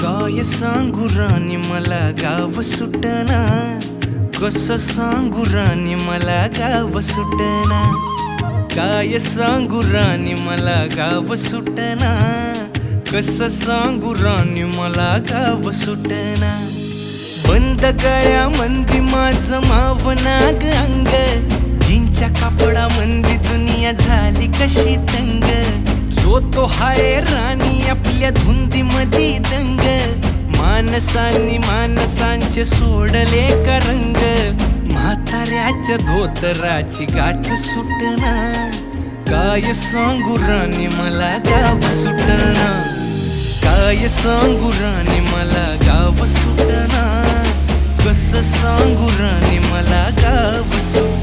काय सांगू राणी मला गाव सुटना, कसं सांगू राणी मला गाव सुटना, काय सांगू राणी मला गाव सुटना, कसं सांगू राणी मला गाव सुटना। बंद गळ्या मंदी माझं मावनाग अंग, जीनच्या कापडा मंदी दुनिया झाली कशी तंग, जो तो हाय राणी आपल्या धुंदी मधी दंग, मानसांनी मानसांचे सोडले का रंग, म्हाताऱ्याच्या धोतराची गाठ सुटना, काय सांगू राणी मला गाव सुटना, काय सांगू राणी मला गाव सुटना, कसं सांगू राणी मला गाव सुटना।